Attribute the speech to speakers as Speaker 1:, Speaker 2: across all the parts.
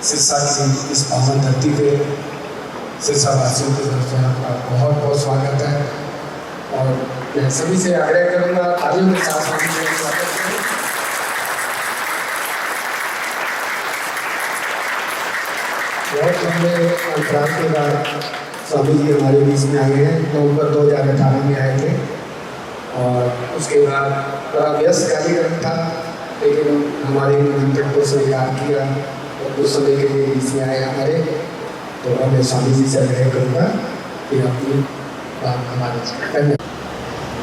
Speaker 1: सिरसा की इस पावन धरती पे सिरसा वासियों की तरफ से आपका बहुत बहुत स्वागत है। और मैं सभी से आग्रह करूँगा तालियों के साथ स्वागत करें। बहुत लंबे अंतराल के बाद स्वामी जी हमारे बीच में आ गए हैं। नवंबर 2018 में आए थे और उसके बाद बड़ा व्यस्त कार्यक्रम था, लेकिन हमारे निमंत्रण को स्वीकार किया और कुछ समय के लिए बीच में आए हमारे। तो अब मैं स्वामी जी से आग्रह करूँगा कि अपनी बात हमारे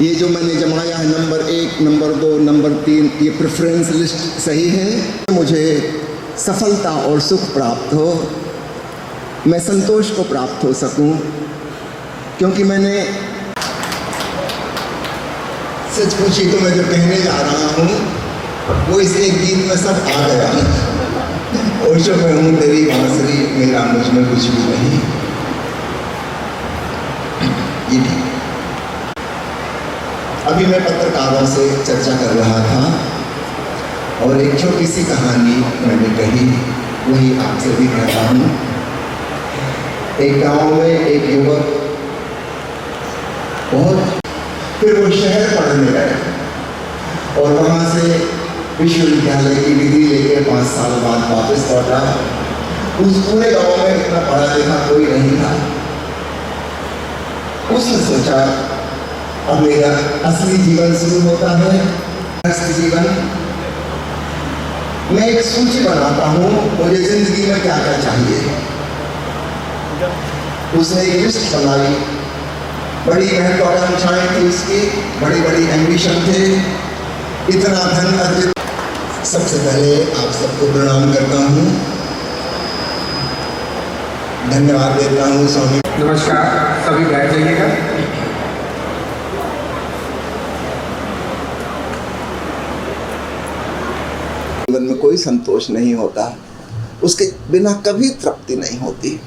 Speaker 2: ये जो मैंने जमाया है नंबर 1, नंबर 2, नंबर 3, ये प्रेफरेंस लिस्ट सही है। मुझे सफलता और सुख प्राप्त हो, मैं संतोष को प्राप्त हो सकूं, क्योंकि मैंने सच पूछी तो मैं जो कहने जा रहा हूँ वो इस एक गीत में सब आ गया। ओशो में हूँ तेरी बांसुरी, मेरा मुझ में कुछ भी नहीं। ये ठीक। अभी मैं पत्रकारों से चर्चा कर रहा था और एक छोटी सी कहानी मैंने कही, वही आपसे भी कहता हूँ। एक गांव में एक युवक फिर वो शहर पढ़ने गए और वहाँ से विश्वविद्यालय की डिग्री लेकर 5 साल बाद वापस लौटा। उस पूरे गांव में इतना पढ़ा लिखा कोई नहीं था। उसने सोचा अब मेरा असली जीवन शुरू होता है, असली जीवन। मैं एक सूची बनाता हूँ मुझे जिंदगी में क्या क्या चाहिए। उसने एक लिस्ट बनाई, बड़ी महत्वाकांक्षाएं थी उसकी, बड़ी बड़ी एम्बिशन थे, इतना धन अर्जित। सबसे पहले आप सबको प्रणाम करता हूँ, धन्यवाद देता हूँ स्वामी।
Speaker 1: नमस्कार, सभी बैठ जाइएगा।
Speaker 2: जीवन में कोई संतोष नहीं होता, उसके बिना कभी तृप्ति नहीं होती।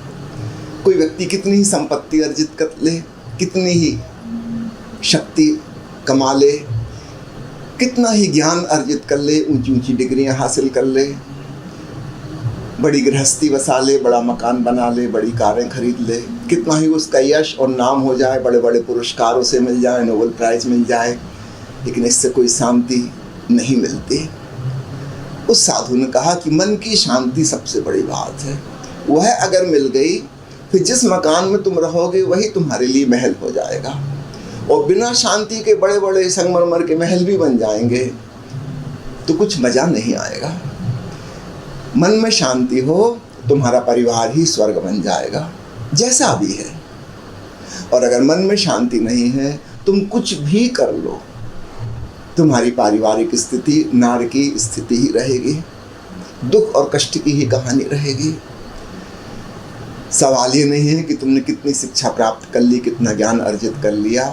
Speaker 2: कोई व्यक्ति कितनी ही संपत्ति अर्जित कर ले, कितनी ही शक्ति कमा ले, कितना ही ज्ञान अर्जित कर ले, ऊंची ऊंची डिग्रियां हासिल कर ले, बड़ी गृहस्थी बसा ले, बड़ा मकान बना ले, बड़ी कारें खरीद ले, कितना ही उसका यश और नाम हो जाए, बड़े बड़े पुरस्कार उसे मिल जाए, नोबेल प्राइज मिल जाए, लेकिन इससे कोई शांति नहीं मिलती। उस साधु ने कहा कि मन की शांति सबसे बड़ी बात है। वह अगर मिल गई फिर जिस मकान में तुम रहोगे वही तुम्हारे लिए महल हो जाएगा, और बिना शांति के बड़े बड़े संगमरमर के महल भी बन जाएंगे तो कुछ मजा नहीं आएगा। मन में शांति हो तुम्हारा परिवार ही स्वर्ग बन जाएगा, जैसा भी है। और अगर मन में शांति नहीं है, तुम कुछ भी कर लो, तुम्हारी पारिवारिक स्थिति नार की स्थिति ही रहेगी, दुख और कष्ट की ही कहानी रहेगी। सवाल ये नहीं है कि तुमने कितनी शिक्षा प्राप्त कर ली, कितना ज्ञान अर्जित कर लिया।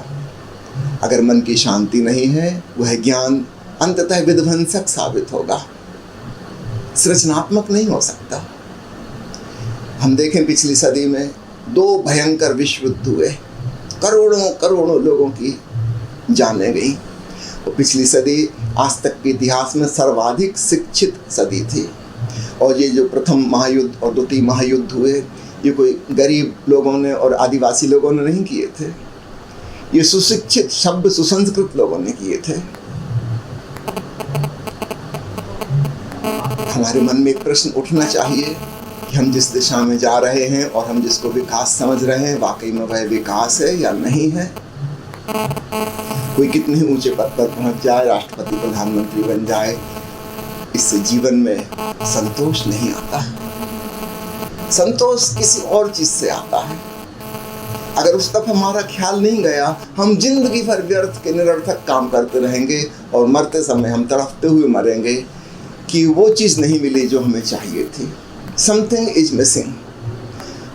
Speaker 2: अगर मन की शांति नहीं है, वह ज्ञान अंततः विध्वंसक साबित होगा, सृजनात्मक नहीं हो सकता। हम देखें पिछली सदी में 2 भयंकर विश्व युद्ध हुए, करोड़ों करोड़ों लोगों की जानें गई। और पिछली सदी आज तक के इतिहास में सर्वाधिक शिक्षित सदी थी। और ये जो प्रथम महायुद्ध और द्वितीय महायुद्ध हुए, ये कोई गरीब लोगों ने और आदिवासी लोगों ने नहीं किए थे, ये सुशिक्षित सभ्य सुसंस्कृत लोगों ने किए थे। हमारे मन में एक प्रश्न उठना चाहिए कि हम जिस दिशा में जा रहे हैं और हम जिसको विकास समझ रहे हैं, वाकई में वह विकास है या नहीं है। कोई कितने ही ऊंचे पद पर पहुंच जाए, राष्ट्रपति प्रधानमंत्री बन जाए, इससे जीवन में संतोष नहीं आता। संतोष किसी और चीज से आता है। अगर उस तरफ हमारा ख्याल नहीं गया, हम जिंदगी भर व्यर्थ के निरर्थक काम करते रहेंगे और मरते समय हम तड़पते हुए मरेंगे कि वो चीज़ नहीं मिली जो हमें चाहिए थी। Something is missing.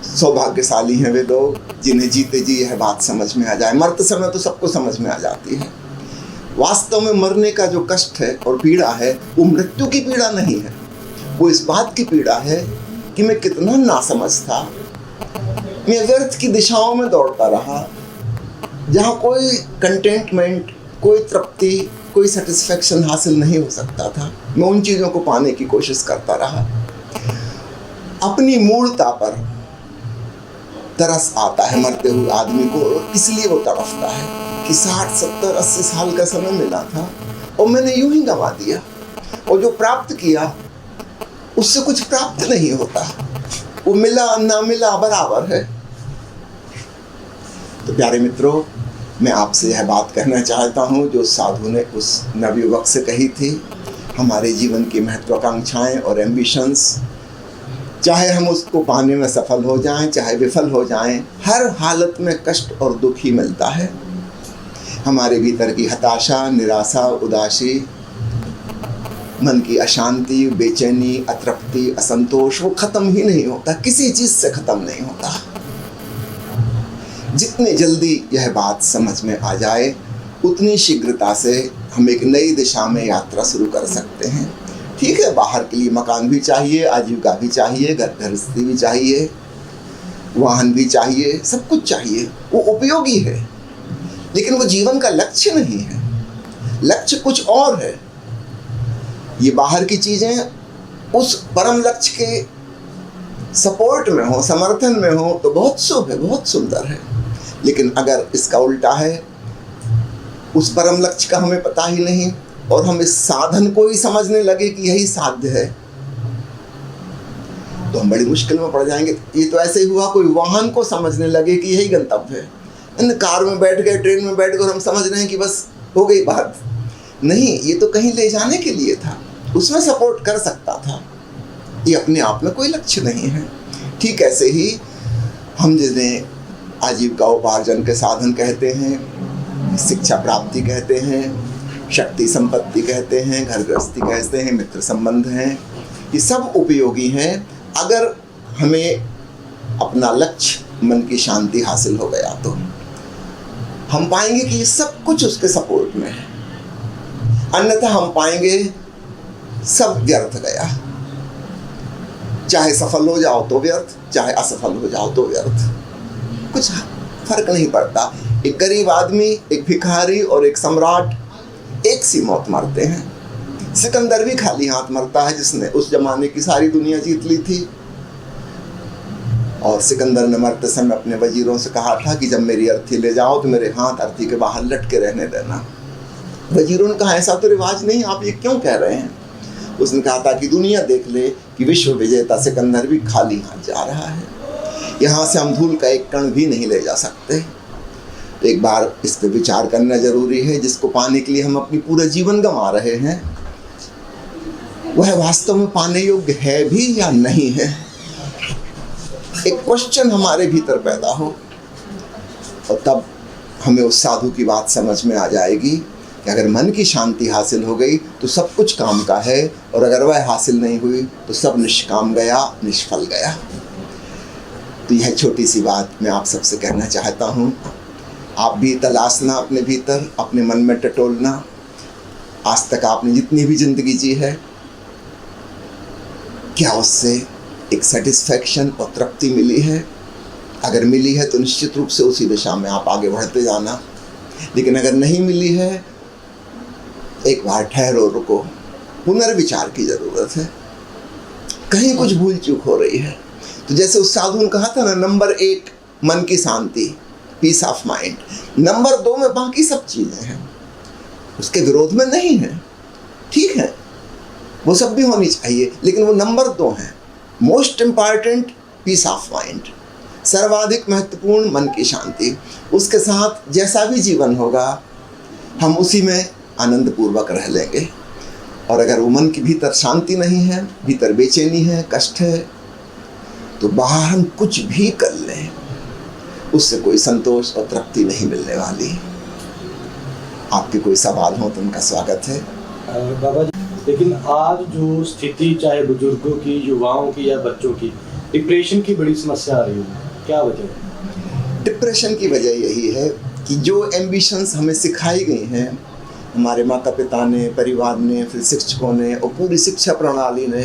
Speaker 2: सौभाग्यशाली हैं वे लोग जिन्हें जीते जी यह बात समझ में आ जाए। मरते समय तो सबको समझ में आ जाती है। वास्तव में मरने का जो कष्ट है और पीड़ा है, वो मृत्यु की पीड़ा नहीं है, वो इस बात की पीड़ा है कि मैं कितना नासमझ था। मैं व्यर्थ की दिशाओं में दौड़ता रहा, जहाँ कोई कंटेंटमेंट, कोई तृप्ति, कोई सेटिस्फेक्शन हासिल नहीं हो सकता था। मैं उन चीज़ों को पाने की कोशिश करता रहा। अपनी मूलता पर तरस आता है मरते हुए आदमी को, और इसलिए वो तड़फता है कि 60, 70, 80 साल का समय मिला था और मैंने यूं ही गंवा दिया, और जो प्राप्त किया उससे कुछ प्राप्त नहीं होता, वो मिला ना मिला बराबर है। तो प्यारे मित्रों, मैं आपसे यह बात कहना चाहता हूँ जो साधु ने उस नवयुवक से कही थी। हमारे जीवन की महत्वाकांक्षाएं और एम्बिशंस, चाहे हम उसको पाने में सफल हो जाएं, चाहे विफल हो जाएं, हर हालत में कष्ट और दुख ही मिलता है। हमारे भीतर की हताशा, निराशा, उदासी, मन की अशांति, बेचैनी, अतृप्ति, असंतोष, वो खत्म ही नहीं होता, किसी चीज से खत्म नहीं होता। जितनी जल्दी यह बात समझ में आ जाए, उतनी शीघ्रता से हम एक नई दिशा में यात्रा शुरू कर सकते हैं। ठीक है, बाहर के लिए मकान भी चाहिए, आजीविका भी चाहिए, गृहस्थी भी चाहिए, वाहन भी चाहिए, सब कुछ चाहिए, वो उपयोगी है, लेकिन वो जीवन का लक्ष्य नहीं है। लक्ष्य कुछ और है। ये बाहर की चीजें उस परम लक्ष्य के सपोर्ट में हो, समर्थन में हो तो बहुत शुभ है, बहुत सुंदर है। लेकिन अगर इसका उल्टा है, उस परम लक्ष्य का हमें पता ही नहीं और हम इस साधन को ही समझने लगे कि यही साध्य है, तो हम बड़ी मुश्किल में पड़ जाएंगे। ये तो ऐसे ही हुआ, कोई वाहन को समझने लगे कि यही गंतव्य है। कार में बैठ गए, ट्रेन में बैठ गए और हम समझ रहे हैं कि बस हो गई बात। नहीं, ये तो कहीं ले जाने के लिए था, उसमें सपोर्ट कर सकता था। ये अपने आप में कोई लक्ष्य नहीं है। ठीक ऐसे ही हम जिन्हें आजीविका उपार्जन के साधन कहते हैं, शिक्षा प्राप्ति कहते हैं, शक्ति संपत्ति कहते हैं, घर गृहस्थी कहते हैं, मित्र संबंध हैं, ये सब उपयोगी हैं अगर हमें अपना लक्ष्य, मन की शांति हासिल हो गया तो हम पाएंगे कि ये सब कुछ उसके सपोर्ट में है। अन्यथा हम पाएंगे सब व्यर्थ गया। चाहे सफल हो जाओ तो व्यर्थ, चाहे असफल हो जाओ तो व्यर्थ, कुछ फर्क नहीं पड़ता। एक गरीब आदमी, एक भिखारी और एक सम्राट एक सी मौत मरते हैं। सिकंदर भी खाली हाथ मरता है, जिसने उस जमाने की सारी दुनिया जीत ली थी। और सिकंदर ने मरते समय अपने वजीरों से कहा था कि जब मेरी अर्थी ले जाओ तो मेरे हाथ अर्थी के बाहर लटके रहने देना। वजीरों ने कहा, ऐसा तो रिवाज नहीं, आप ये क्यों कह रहे हैं? उसने कहा था कि दुनिया देख ले कि विश्व विजेता सिकंदर भी खाली हाथ जा रहा है, यहाँ से हम धूल का एक कण भी नहीं ले जा सकते। तो एक बार इस पर विचार करना जरूरी है। जिसको पाने के लिए हम अपनी पूरा जीवन गंवा रहे हैं, वह वास्तव में पाने योग्य है भी या नहीं है। एक क्वेश्चन हमारे भीतर पैदा हो, और तब हमें उस साधु की बात समझ में आ जाएगी कि अगर मन की शांति हासिल हो गई तो सब कुछ काम का है, और अगर वह हासिल नहीं हुई तो सब निष्काम गया, निष्फल गया। तो यह छोटी सी बात मैं आप सबसे कहना चाहता हूँ। आप भी तलाशना अपने भीतर, अपने मन में टटोलना। आज तक आपने जितनी भी जिंदगी जी है, क्या उससे एक सेटिस्फैक्शन और तृप्ति मिली है? अगर मिली है तो निश्चित रूप से उसी दिशा में आप आगे बढ़ते जाना। लेकिन अगर नहीं मिली है, एक बार ठहरो, रुको, पुनर्विचार की जरूरत है। कहीं कुछ भूल चूक हो रही है। तो जैसे उस साधु ने कहा था ना, नंबर 1 मन की शांति, पीस ऑफ माइंड। नंबर 2 में बाकी सब चीजें हैं, उसके विरोध में नहीं है। ठीक है, वो सब भी होनी चाहिए, लेकिन वो नंबर 2 है। Most important piece of mind, सर्वाधिक महत्वपूर्ण मन की शांति। उसके साथ जैसा भी जीवन होगा, हम उसी में आनंद पूर्वक रह लेंगे। और अगर वो मन के भीतर शांति नहीं है, भीतर बेचैनी है, कष्ट है, तो बाहर हम कुछ भी कर लें, उससे कोई संतोष और तृप्ति नहीं मिलने वाली। आपके कोई सवाल हो तो उनका स्वागत है।
Speaker 3: बाबा जी, लेकिन आज जो स्थिति, चाहे बुजुर्गों की, युवाओं की या बच्चों की, डिप्रेशन की बड़ी समस्या आ रही है, क्या वजह है?
Speaker 2: डिप्रेशन की वजह यही है कि जो एम्बिशंस हमें सिखाई गई हैं, हमारे माता पिता ने, परिवार ने, फिर शिक्षकों ने और पूरी शिक्षा प्रणाली ने,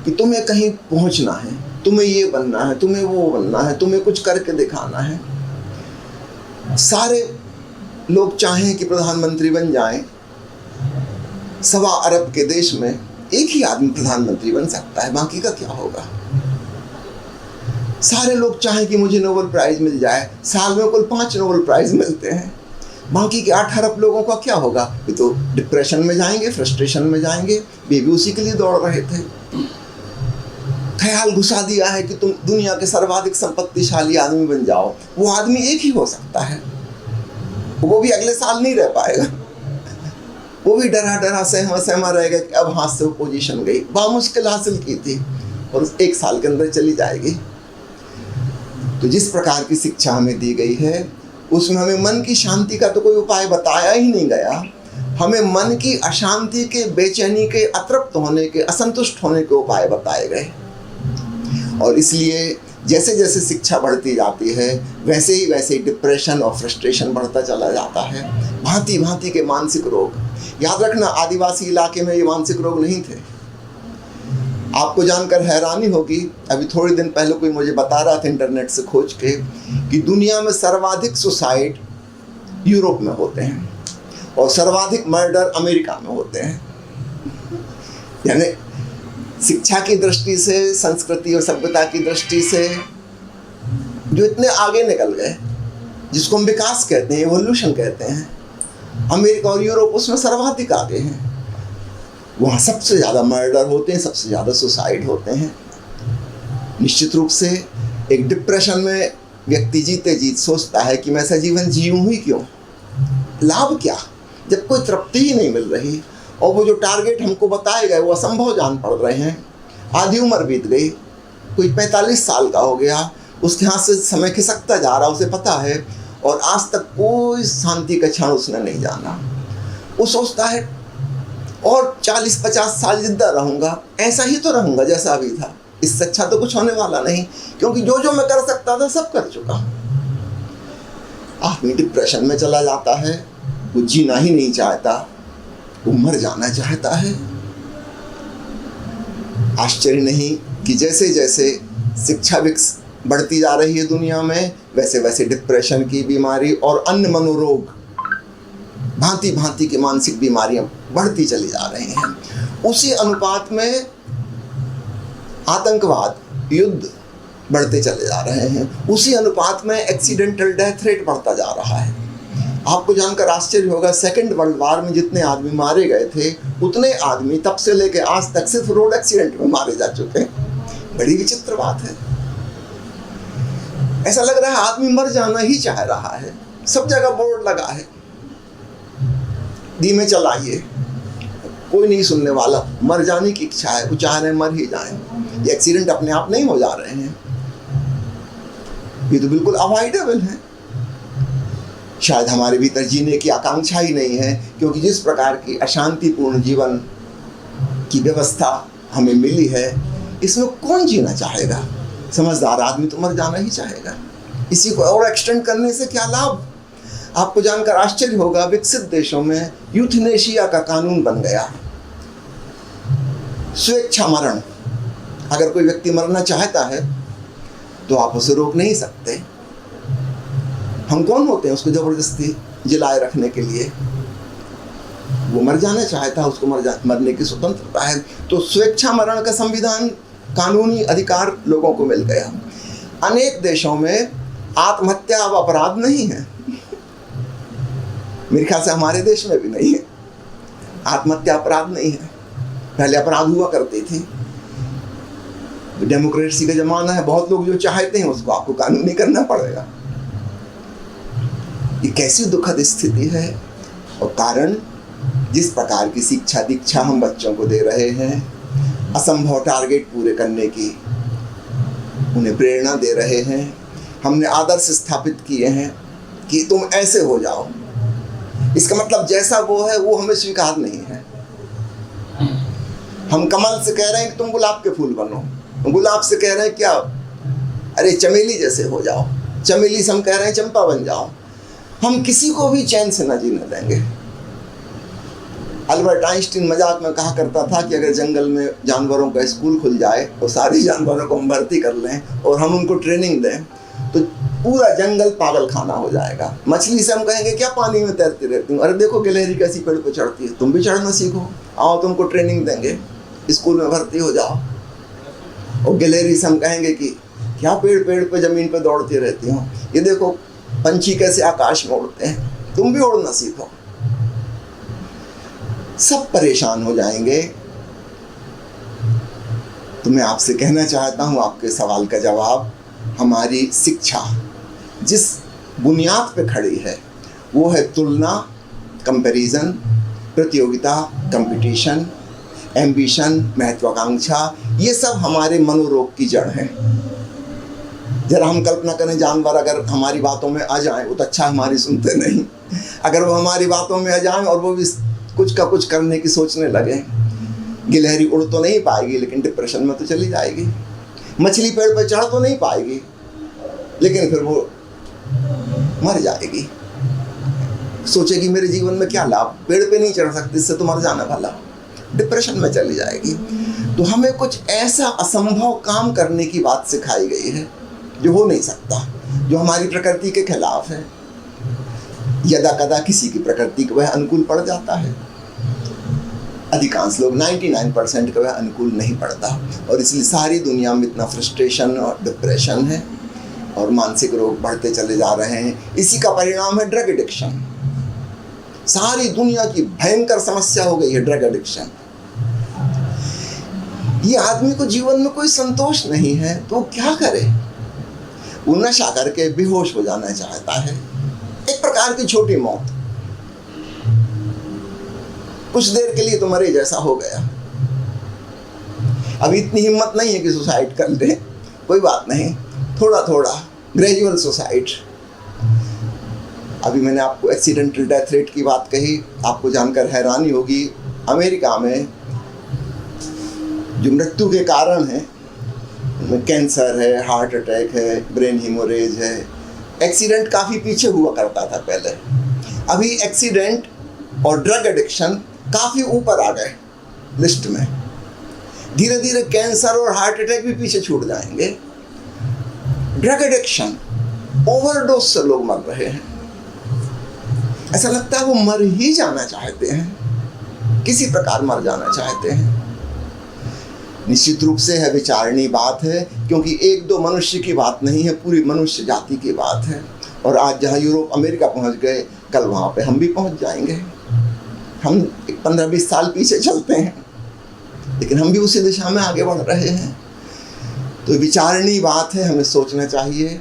Speaker 2: कि तुम्हें कहीं पहुंचना है, तुम्हें ये बनना है, तुम्हें वो बनना है, तुम्हें कुछ करके दिखाना है। सारे लोग चाहें कि प्रधानमंत्री बन जाएं, 1.25 अरब के देश में एक ही आदमी प्रधानमंत्री बन सकता है, बाकी का क्या होगा? सारे लोग चाहें कि मुझे नोबेल प्राइज मिल जाए, साल में कुल 5 नोबेल प्राइज मिलते हैं, बाकी के 8 अरब लोगों का क्या होगा? ये तो डिप्रेशन में जाएंगे, फ्रस्ट्रेशन में जाएंगे। वे भी उसी के लिए दौड़ रहे थे। ख्याल घुसा दिया है कि तुम दुनिया के सर्वाधिक संपत्तिशाली आदमी बन जाओ। वो आदमी एक ही हो सकता है, वो भी अगले साल नहीं रह पाएगा, वो भी डरा डरा सहमा रहेगा कि अब हाथ से वो पोजीशन गई, बामुश्किल हासिल की थी और 1 साल के अंदर चली जाएगी। तो जिस प्रकार की शिक्षा हमें दी गई है उसमें हमें मन की शांति का तो कोई उपाय बताया ही नहीं गया। हमें मन की अशांति के, बेचैनी के, अतृप्त होने के, असंतुष्ट होने के उपाय बताए गए। और इसलिए जैसे जैसे शिक्षा बढ़ती जाती है वैसे ही डिप्रेशन और फ्रस्ट्रेशन बढ़ता चला जाता है। भांति भांति के मानसिक रोग। याद रखना, आदिवासी इलाके में ये मानसिक रोग नहीं थे। आपको जानकर हैरानी होगी, अभी थोड़े दिन पहले कोई मुझे बता रहा था इंटरनेट से खोज के कि दुनिया में सर्वाधिक सुसाइड यूरोप में होते हैं और सर्वाधिक मर्डर अमेरिका में होते हैं। यानी शिक्षा की दृष्टि से, संस्कृति और सभ्यता की दृष्टि से जो इतने आगे निकल गए, जिसको हम विकास कहते हैं, एवोल्यूशन कहते हैं, अमेरिका और यूरोप उसमें सर्वाधिक आगे हैं। वहाँ सबसे ज़्यादा मर्डर होते हैं, सबसे ज़्यादा सुसाइड होते हैं। निश्चित रूप से एक डिप्रेशन में व्यक्ति जीते जीत सोचता है कि मैं ऐसा जीवन जीऊँ ही क्यों, लाभ क्या, जब कोई तृप्ति ही नहीं मिल रही और वो जो टारगेट हमको बताए गए वो असंभव जान पड़ रहे हैं। आधी उम्र बीत गई, कोई 45 साल का हो गया, उसके हाथ से समय खिसकता जा रहा, उसे पता है, और आज तक कोई शांति का क्षण उसने नहीं जाना। वो सोचता है और 40-50 साल जिंदा रहूँगा, ऐसा ही तो रहूँगा जैसा अभी था, इससे अच्छा तो कुछ होने वाला नहीं, क्योंकि जो जो मैं कर सकता था सब कर चुका। आदमी डिप्रेशन में चला जाता है, वो जीना ही नहीं चाहता, वो मर जाना चाहता है। आश्चर्य नहीं कि जैसे जैसे शिक्षा बढ़ती जा रही है दुनिया में, वैसे वैसे डिप्रेशन की बीमारी और अन्य मनोरोग, भांति भांति की मानसिक बीमारियां बढ़ती चली जा रही हैं। उसी अनुपात में आतंकवाद, युद्ध बढ़ते चले जा रहे हैं। उसी अनुपात में एक्सीडेंटल डेथ रेट बढ़ता जा रहा है। आपको जानकर आश्चर्य होगा, सेकेंड वर्ल्ड वॉर में जितने आदमी मारे गए थे उतने आदमी तब से लेकर आज तक सिर्फ रोड एक्सीडेंट में मारे जा चुके हैं। बड़ी विचित्र बात है। ऐसा लग रहा है आदमी मर जाना ही चाह रहा है। सब जगह बोर्ड लगा है, धीमे चलाइए, कोई नहीं सुनने वाला, मर जाने की इच्छा है, वो चाह रहे हैं मर ही जाएं। ये एक्सीडेंट अपने आप नहीं हो जा रहे हैं, ये तो बिल्कुल अवॉइडेबल है। शायद हमारे भीतर जीने की आकांक्षा ही नहीं है, क्योंकि जिस प्रकार की अशांतिपूर्ण जीवन की व्यवस्था हमें मिली है, इसमें कौन जीना चाहेगा? समझदार आदमी तो मर जाना ही चाहेगा। इसी को और एक्सटेंड करने से क्या लाभ? आपको जानकर आश्चर्य होगा, विकसित देशों में यूथनेशिया का कानून बन गया, स्वेच्छा मरण। अगर कोई व्यक्ति मरना चाहता है तो आप उसे रोक नहीं सकते। हम कौन होते हैं उसको जबरदस्ती जिलाए रखने के लिए? वो मर जाना चाहता है, उसको मरने की स्वतंत्रता है। तो स्वेच्छा मरण का संविधान, कानूनी अधिकार लोगों को मिल गया। अनेक देशों में आत्महत्या अब अपराध नहीं है। मेरे ख्याल से हमारे देश में भी नहीं है, आत्महत्या अपराध नहीं है। पहले अपराध हुआ करती थी। डेमोक्रेसी का जमाना है, बहुत लोग जो चाहते हैं उसको आपको कानूनी करना पड़ेगा। ये कैसी दुखद स्थिति है। और कारण, जिस प्रकार की शिक्षा दीक्षा हम बच्चों को दे रहे हैं, असंभव टारगेट पूरे करने की उन्हें प्रेरणा दे रहे हैं। हमने आदर्श स्थापित किए हैं कि तुम ऐसे हो जाओ, इसका मतलब जैसा वो है वो हमें स्वीकार नहीं है। हम कमल से कह रहे हैं कि तुम गुलाब के फूल बनो, गुलाब से कह रहे हैं क्या, अरे चमेली जैसे हो जाओ, चमेली से हम कह रहे हैं चंपा बन जाओ। हम किसी को भी चैन से न जीने देंगे। अल्बर्ट आइंस्टीन मजाक में कहा करता था कि अगर जंगल में जानवरों का स्कूल खुल जाए तो सारे जानवरों को हम भर्ती कर लें और हम उनको ट्रेनिंग दें तो पूरा जंगल पागल खाना हो जाएगा। मछली से हम कहेंगे क्या पानी में तैरती रहती हूँ, अरे देखो गिलहरी कैसी पेड़ पर चढ़ती है, तुम भी चढ़ना सीखो। आओ तुमको ट्रेनिंग देंगे, स्कूल में भर्ती हो जाओ। और गैलरी से हम कहेंगे कि क्या पेड़ पेड़ पे ज़मीन पे दौड़ती रहती हो, ये देखो पंछी कैसे आकाश में उड़ते हैं, तुम भी उड़ना सीखो। सब परेशान हो जाएंगे। तो मैं आपसे कहना चाहता हूँ, आपके सवाल का जवाब, हमारी शिक्षा जिस बुनियाद पे खड़ी है वो है तुलना, कंपैरिजन, प्रतियोगिता, कंपटीशन, एम्बिशन, महत्वाकांक्षा। ये सब हमारे मनोरोग की जड़ है। जरा हम कल्पना करें, जानवर अगर हमारी बातों में आ जाएं, वो तो अच्छा हमारी सुनते नहीं। अगर वो हमारी बातों में आ जाएं और वो भी कुछ का कुछ करने की सोचने लगे, गिलहरी उड़ तो नहीं पाएगी लेकिन डिप्रेशन में तो चली जाएगी। मछली पेड़ पर चढ़ तो नहीं पाएगी लेकिन फिर वो मर जाएगी। सोचेगी मेरे जीवन में क्या लाभ, पेड़ पे नहीं चढ़ सकती, इससे तो मर जाने वाला, डिप्रेशन में चली जाएगी। तो हमें कुछ ऐसा असंभव काम करने की बात सिखाई गई है जो हो नहीं सकता, जो हमारी प्रकृति के खिलाफ है। यदा कदा किसी की प्रकृति को वह अनुकूल पड़ जाता है, अधिकांश लोग 99% का वह अनुकूल नहीं पड़ता। और इसलिए सारी दुनिया में इतना फ्रस्ट्रेशन और डिप्रेशन है और मानसिक रोग बढ़ते चले जा रहे हैं। इसी का परिणाम है ड्रग एडिक्शन। सारी दुनिया की भयंकर समस्या हो गई है ड्रग एडिक्शन। ये आदमी को जीवन में कोई संतोष नहीं है तो क्या करे? वो नशा करके बेहोश हो जाना चाहता है, एक प्रकार की छोटी मौत। कुछ देर के लिए तो मरे जैसा हो गया। अब इतनी हिम्मत नहीं है कि सुसाइड कर ले, कोई बात नहीं, थोड़ा थोड़ा ग्रेजुअल सुसाइड। अभी मैंने आपको एक्सीडेंटल डेथ रेट की बात कही, आपको जानकर हैरानी होगी, अमेरिका में जो मृत्यु के कारण है, उनमें कैंसर है, हार्ट अटैक है, ब्रेन हीमोरेज है। एक्सीडेंट काफ़ी पीछे हुआ करता था पहले, अभी एक्सीडेंट और ड्रग एडिक्शन काफ़ी ऊपर आ गए लिस्ट में। धीरे धीरे कैंसर और हार्ट अटैक भी पीछे छूट जाएंगे। ड्रग एडिक्शन, ओवरडोज से लोग मर रहे हैं। ऐसा लगता है वो मर ही जाना चाहते हैं, किसी प्रकार मर जाना चाहते हैं। निश्चित रूप से है विचारणीय बात है, क्योंकि एक दो मनुष्य की बात नहीं है, पूरी मनुष्य जाति की बात है। और आज जहाँ यूरोप अमेरिका पहुँच गए, कल वहाँ पे हम भी पहुँच जाएंगे। हम 15-20 साल पीछे चलते हैं लेकिन हम भी उसी दिशा में आगे बढ़ रहे हैं। तो विचारणीय बात है, हमें सोचना चाहिए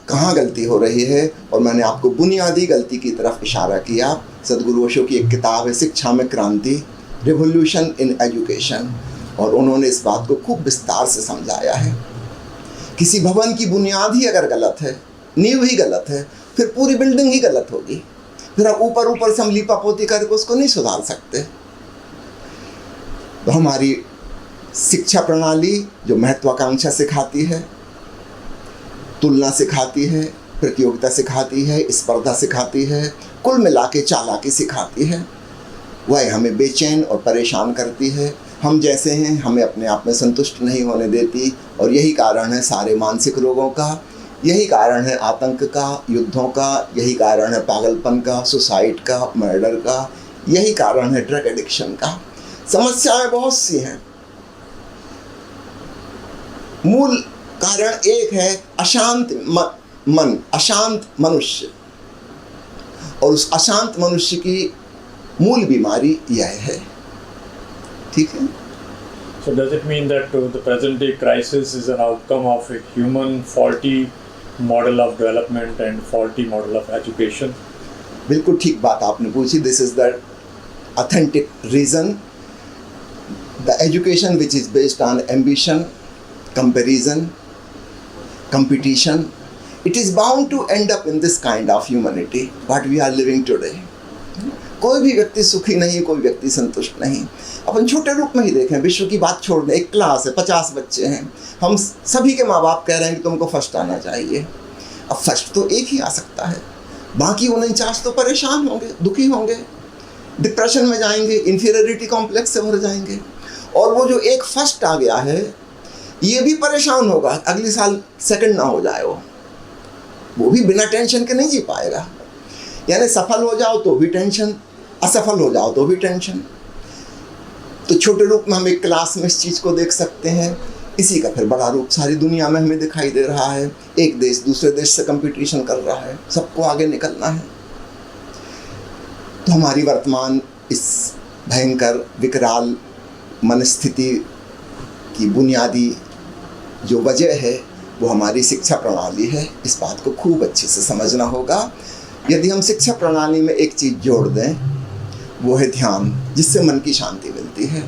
Speaker 2: कहाँ गलती हो रही है। और मैंने आपको बुनियादी गलती की तरफ इशारा किया। सदगुरु ओशो की एक किताब है शिक्षा में क्रांति, रिवोल्यूशन इन एजुकेशन, और उन्होंने इस बात को खूब विस्तार से समझाया है। किसी भवन की बुनियाद ही अगर गलत है, नींव ही गलत है, फिर पूरी बिल्डिंग ही गलत होगी। फिर आप ऊपर ऊपर से हम लीपापोती करके उसको नहीं सुधार सकते। तो हमारी शिक्षा प्रणाली जो महत्वाकांक्षा सिखाती है, तुलना सिखाती है, प्रतियोगिता सिखाती है, स्पर्धा सिखाती है, कुल मिला के चालाकी सिखाती है, वह हमें बेचैन और परेशान करती है। हम जैसे हैं हमें अपने आप में संतुष्ट नहीं होने देती। और यही कारण है सारे मानसिक रोगों का, यही कारण है आतंक का, युद्धों का, यही कारण है पागलपन का, सुसाइड का, मर्डर का, यही कारण है ड्रग एडिक्शन का। समस्याएं बहुत सी हैं, मूल कारण एक है अशांत मन, अशांत मनुष्य। और उस अशांत मनुष्य की मूल बीमारी यह है। ठीक है?
Speaker 4: So does it mean that the present day crisis is an outcome of a human faulty model of development and faulty model of education?
Speaker 2: बिल्कुल ठीक बात आपने पूछी। This is the authentic reason. The education which is based on ambition, comparison, competition, it is bound to end up in this kind of humanity what we are living today. कोई भी व्यक्ति सुखी नहीं, कोई व्यक्ति संतुष्ट नहीं। अपन छोटे रूप में ही देखें, विश्व की बात छोड़ दें, एक क्लास है, 50 बच्चे हैं, हम सभी के माँ बाप कह रहे हैं कि तुमको फर्स्ट आना चाहिए। अब फर्स्ट तो एक ही आ सकता है, बाकी 49 तो परेशान होंगे, दुखी होंगे, डिप्रेशन में जाएंगे, इन्फीरियरिटी कॉम्प्लेक्स से भर जाएंगे। और वो जो एक फर्स्ट आ गया है ये भी परेशान होगा, अगले साल सेकंड ना हो जाए, वो भी बिना टेंशन के नहीं जी पाएगा। यानी सफल हो जाओ तो भी टेंशन, असफल हो जाओ तो भी टेंशन। तो छोटे रूप में हम एक क्लास में इस चीज़ को देख सकते हैं, इसी का फिर बड़ा रूप सारी दुनिया में हमें दिखाई दे रहा है। एक देश दूसरे देश से कंपटीशन कर रहा है, सबको आगे निकलना है। तो हमारी वर्तमान इस भयंकर विकराल मनस्थिति की बुनियादी जो वजह है वो हमारी शिक्षा प्रणाली है। इस बात को खूब अच्छे से समझना होगा। यदि हम शिक्षा प्रणाली में एक चीज़ जोड़ दें, वो है ध्यान, जिससे मन की शांति मिलती है,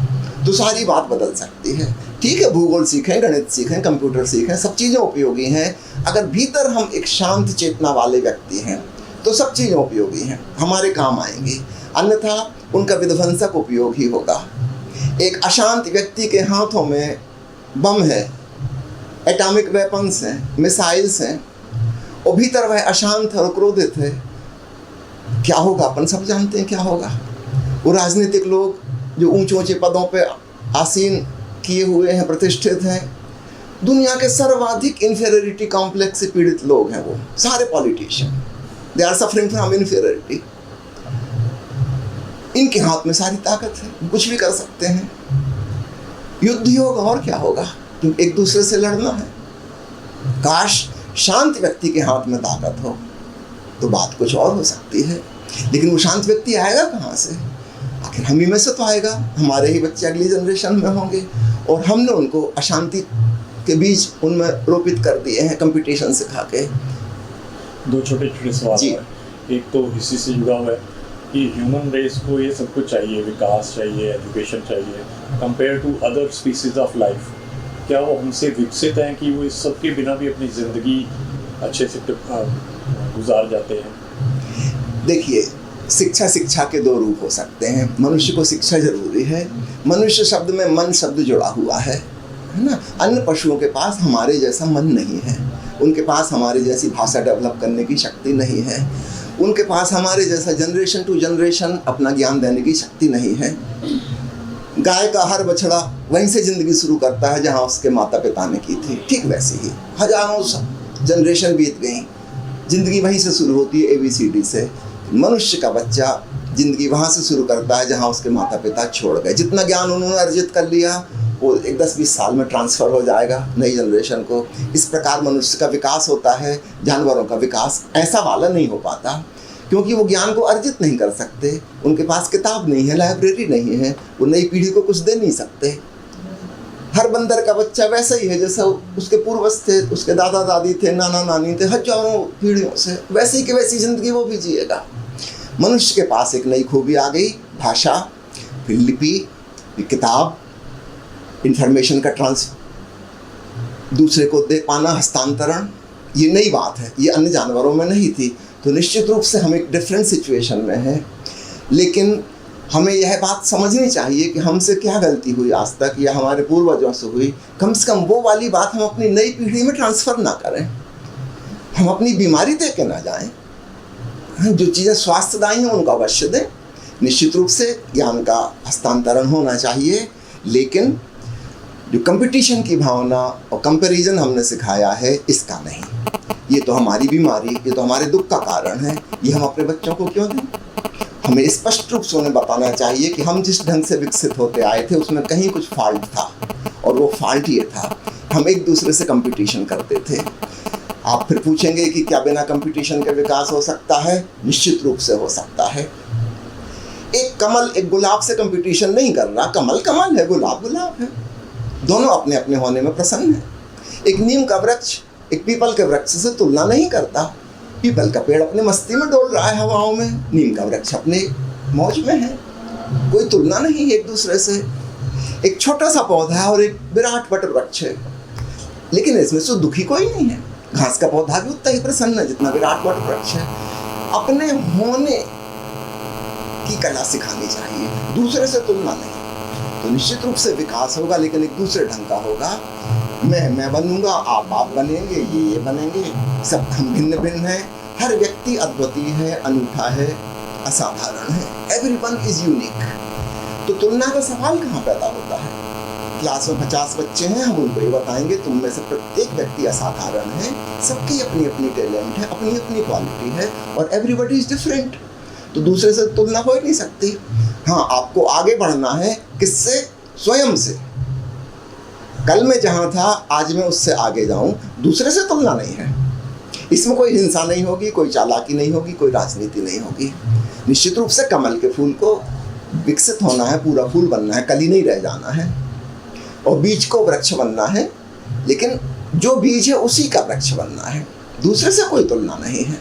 Speaker 2: तो सारी बात बदल सकती है। ठीक है, भूगोल सीखें, गणित सीखें, कंप्यूटर सीखें, सब चीज़ें उपयोगी हैं। अगर भीतर हम एक शांत चेतना वाले व्यक्ति हैं तो सब चीज़ें उपयोगी हैं, हमारे काम आएंगी, अन्यथा उनका विध्वंसक उपयोग ही होगा। एक अशांत व्यक्ति के हाथों में बम है, एटॉमिक वेपन्स हैं, मिसाइल्स हैं, और भीतर वह अशांत है और क्रोधित है, क्या होगा अपन सब जानते हैं क्या होगा। वो राजनीतिक लोग जो ऊंचे ऊंचे पदों पे आसीन किए हुए हैं, प्रतिष्ठित हैं, दुनिया के सर्वाधिक इन्फीरियरिटी कॉम्प्लेक्स से पीड़ित लोग हैं, वो सारे politician, they are suffering from inferiority. इनके हाथ में सारी ताकत है, कुछ भी कर सकते हैं। युद्ध ही होगा और क्या होगा, क्योंकि एक दूसरे से लड़ना है। काश शांत व्यक्ति के हाथ में ताकत हो तो बात कुछ और हो सकती है, लेकिन वो शांत व्यक्ति आएगा कहाँ से? आखिर हम ही में से तो आएगा, हमारे ही बच्चे अगली जनरेशन में होंगे, और हमने उनको अशांति के बीज उनमें रोपित कर दिए हैं कंपटीशन सिखा के।
Speaker 4: दो छोटे छोटे सवाल हैं। एक तो इसी से जुड़ा हुआ है कि ह्यूमन रेस को ये सब कुछ चाहिए, विकास चाहिए, एजुकेशन चाहिए, compare to other species of life. क्या वो हमसे विकसित हैं कि वो इस सब के बिना भी अपनी ज़िंदगी अच्छे से गुजार जाते हैं?
Speaker 2: देखिए, शिक्षा के दो रूप हो सकते हैं। मनुष्य को शिक्षा जरूरी है। मनुष्य शब्द में मन शब्द जुड़ा हुआ है ना। अन्य पशुओं के पास हमारे जैसा मन नहीं है, उनके पास हमारे जैसी भाषा डेवलप करने की शक्ति नहीं है, उनके पास हमारे जैसा जनरेशन टू जनरेशन अपना ज्ञान देने की शक्ति नहीं है। गाय का हर बछड़ा वहीं से ज़िंदगी शुरू करता है जहाँ उसके माता पिता ने की थी, ठीक वैसे ही हजारों जनरेशन बीत गई, ज़िंदगी वहीं से शुरू होती है, ABCD से। मनुष्य का बच्चा ज़िंदगी वहाँ से शुरू करता है जहाँ उसके माता पिता छोड़ गए। जितना ज्ञान उन्होंने अर्जित कर लिया वो एक 10-20 साल में ट्रांसफ़र हो जाएगा नई जनरेशन को। इस प्रकार मनुष्य का विकास होता है। जानवरों का विकास ऐसा वाला नहीं हो पाता, क्योंकि वो ज्ञान को अर्जित नहीं कर सकते, उनके पास किताब नहीं है, लाइब्रेरी नहीं है, वो नई पीढ़ी को कुछ दे नहीं सकते। हर बंदर का बच्चा वैसा ही है जैसा उसके पूर्वज थे, उसके दादा दादी थे, नाना नानी थे, हजारों पीढ़ियों से, वैसी की वैसी ज़िंदगी वो भी जिएगा। मनुष्य के पास एक नई खूबी आ गई, भाषा, फिर लिपि, किताब, इंफॉर्मेशन का दूसरे को दे पाना, हस्तांतरण, ये नई बात है, ये अन्य जानवरों में नहीं थी। तो निश्चित रूप से हम एक डिफरेंट सिचुएशन में हैं, लेकिन हमें यह बात समझनी चाहिए कि हमसे क्या गलती हुई आज तक या हमारे पूर्वजों से हुई। कम से कम वो वाली बात हम अपनी नई पीढ़ी में ट्रांसफ़र ना करें, हम अपनी बीमारी दे के ना जाएं। जो चीज़ें स्वास्थ्यदायी हैं उनको अवश्य दें। निश्चित रूप से ज्ञान का हस्तांतरण होना चाहिए, लेकिन जो कंपटीशन की भावना और कंपैरिजन हमने सिखाया है, इसका नहीं। ये तो हमारी बीमारी, ये तो हमारे दुख का कारण है, ये हम अपने बच्चों को क्यों दें? हमें स्पष्ट रूप से उन्हें बताना चाहिए कि हम जिस ढंग से विकसित होते आए थे उसमें कहीं कुछ फॉल्ट था, और वो फॉल्ट ये था, हम एक दूसरे से कंपटीशन करते थे। आप फिर पूछेंगे कि क्या बिना कंपटीशन के विकास हो सकता है? निश्चित रूप से हो सकता है। एक कमल एक गुलाब से कंपटीशन नहीं कर रहा, कमल कमल है, गुलाब गुलाब है, दोनों अपने अपने होने में प्रसन्न है। एक नीम का वृक्ष एक पीपल के वृक्ष से तुलना नहीं करता। पीपल का पेड़ अपने मस्ती में डोल रहा है हवाओं में, नीम का वृक्ष अपने मौज में है, कोई तुलना नहीं एक दूसरे से। एक छोटा सा पौधा है और एक विराट वट वृक्ष है, लेकिन इसमें से दुखी कोई नहीं है। घास का पौधा भी उतना ही प्रसन्न है जितना विराट वट वृक्ष है। अपने होने की कला सिखानी चाहिए, दूसरे से तुलना नहीं। तो निश्चित रूप से विकास होगा, लेकिन एक दूसरे ढंग का होगा। मैं बनूंगा, आप बनेंगे, ये बनेंगे, सब हम भिन्न भिन्न हैं। हर व्यक्ति अद्वितीय है, अनूठा है, असाधारण है। Everyone is unique. तो तुलना का सवाल कहाँ पैदा होता है? क्लास में 50 बच्चे हैं, हम उनको ये बताएंगे तुम में से प्रत्येक व्यक्ति असाधारण है, सबकी अपनी अपनी टैलेंट है, अपनी अपनी क्वालिटी है, और एवरीबॉडी इज डिफरेंट। तो दूसरे से तुलना हो ही नहीं सकती। हाँ, आपको आगे बढ़ना है, किससे? स्वयं से। कल मैं जहाँ था आज मैं उससे आगे जाऊं, दूसरे से तुलना नहीं है। इसमें कोई हिंसा नहीं होगी, कोई चालाकी नहीं होगी, कोई राजनीति नहीं होगी। निश्चित रूप से कमल के फूल को विकसित होना है, पूरा फूल बनना है, कली नहीं रह जाना है, और बीज को वृक्ष बनना है, लेकिन जो बीज है उसी का वृक्ष बनना है, दूसरे से कोई तुलना नहीं है।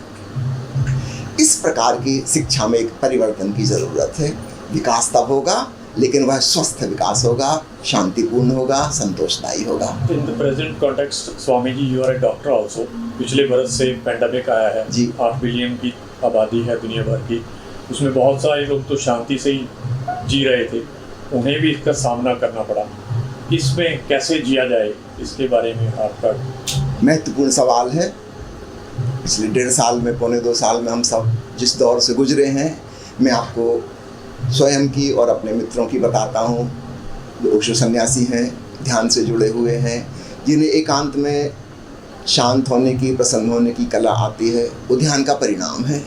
Speaker 2: इस प्रकार की शिक्षा में एक परिवर्तन की जरूरत है। विकास तब होगा, लेकिन वह स्वस्थ विकास होगा, शांतिपूर्ण होगा, संतोषदायी होगा।
Speaker 4: In the present context, Swami ji, you are a doctor also. पिछले बरस से पेंडेमिक आया है
Speaker 2: जी।
Speaker 4: 8 बिलियन की आबादी है दुनिया भर की, उसमें बहुत सारे लोग तो शांति से ही जी रहे थे, उन्हें भी इसका सामना करना पड़ा। इसमें कैसे जिया जाए, इसके बारे में आपका?
Speaker 2: महत्वपूर्ण सवाल है। पिछले 1.5 साल में, पौने 2 साल में हम सब जिस दौर से गुजरे हैं, मैं आपको स्वयं की और अपने मित्रों की बताता हूँ, जो ओशो सन्यासी हैं, ध्यान से जुड़े हुए हैं, जिन्हें एकांत में शांत होने की, प्रसन्न होने की कला आती है, वो ध्यान का परिणाम है।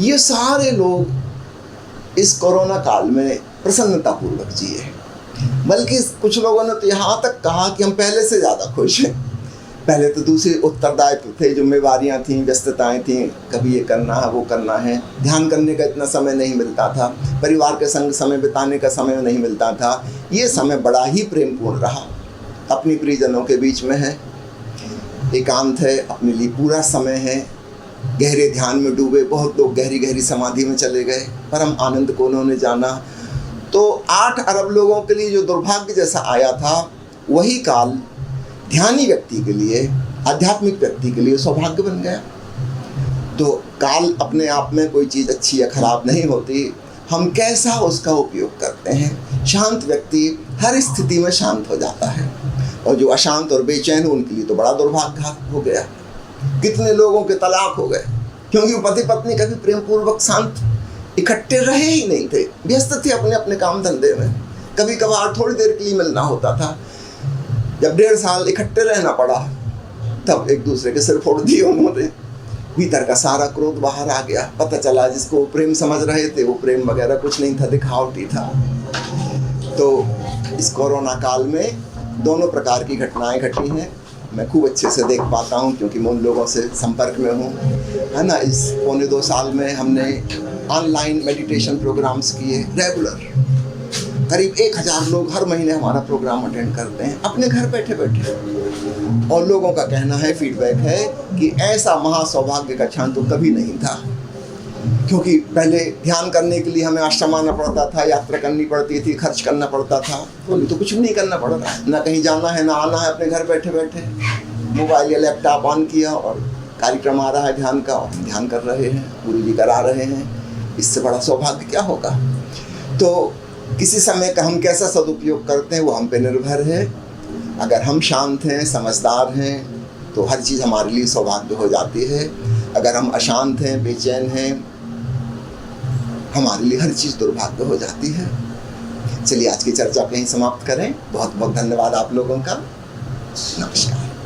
Speaker 2: ये सारे लोग इस कोरोना काल में प्रसन्नतापूर्वक जिए, बल्कि कुछ लोगों ने तो यहाँ तक कहा कि हम पहले से ज़्यादा खुश हैं। पहले तो दूसरे उत्तरदायित्व थे, जिम्मेवारियाँ थीं, व्यस्तताएं थीं, कभी ये करना है, वो करना है, ध्यान करने का इतना समय नहीं मिलता था, परिवार के संग समय बिताने का समय नहीं मिलता था। ये समय बड़ा ही प्रेमपूर्ण रहा, अपनी प्रियजनों के बीच में है, एकांत है, अपने लिए पूरा समय है, गहरे ध्यान में डूबे। बहुत लोग गहरी गहरी समाधि में चले गए, परम आनंद को उन्होंने जाना। तो 8 अरब लोगों के लिए जो दुर्भाग्य जैसा आया था, वही काल ध्यानी व्यक्ति के लिए, आध्यात्मिक व्यक्ति के लिए सौभाग्य बन गया। तो काल अपने आप में कोई चीज़ अच्छी या खराब नहीं होती, हम कैसा उसका उपयोग करते हैं। शांत व्यक्ति हर स्थिति में शांत हो जाता है, और जो अशांत और बेचैन हो उनके लिए तो बड़ा दुर्भाग्य हो गया। कितने लोगों के तलाक हो गए, क्योंकि पति पत्नी कभी प्रेम पूर्वक शांत इकट्ठे रहे ही नहीं थे, व्यस्त थे अपने अपने काम धंधे में। कभी कभार थोड़ी देर के लिए मिलना होता था। जब 1.5 साल इकट्ठे रहना पड़ा, तब एक दूसरे के सिर फोड़ दिए उन्होंने। भीतर का सारा क्रोध बाहर आ गया। पता चला जिसको प्रेम समझ रहे थे, वो प्रेम वगैरह कुछ नहीं था, दिखावटी था। तो इस कोरोना काल में दोनों प्रकार की घटनाएं घटी हैं। मैं खूब अच्छे से देख पाता हूँ, क्योंकि मैं उन लोगों से संपर्क में हूँ, है ना। इस पौने 2 साल में हमने ऑनलाइन मेडिटेशन प्रोग्राम्स किए रेगुलर। करीब 1000 लोग हर महीने हमारा प्रोग्राम अटेंड करते हैं, अपने घर बैठे बैठे। और लोगों का कहना है, फीडबैक है कि ऐसा महासौभाग्य का क्षण तो कभी नहीं था। क्योंकि पहले ध्यान करने के लिए हमें आश्रम आना पड़ता था, यात्रा करनी पड़ती थी, खर्च करना पड़ता था। तो कुछ भी नहीं करना पड़ रहा है, ना कहीं जाना है, ना आना है, अपने घर बैठे बैठे मोबाइल या लैपटॉप ऑन किया और कार्यक्रम आ रहा है ध्यान का, और हम ध्यान कर रहे हैं, गुरु जी करा रहे हैं। इससे बड़ा सौभाग्य क्या होगा। तो किसी समय का हम कैसा सदुपयोग करते हैं वो हम पे निर्भर है। अगर हम शांत हैं, समझदार हैं, तो हर चीज़ हमारे लिए सौभाग्य हो जाती है। अगर हम अशांत हैं, बेचैन हैं, हमारे लिए हर चीज़ दुर्भाग्य हो जाती है। चलिए आज की चर्चा कहीं समाप्त करें। बहुत बहुत धन्यवाद आप लोगों का। नमस्कार।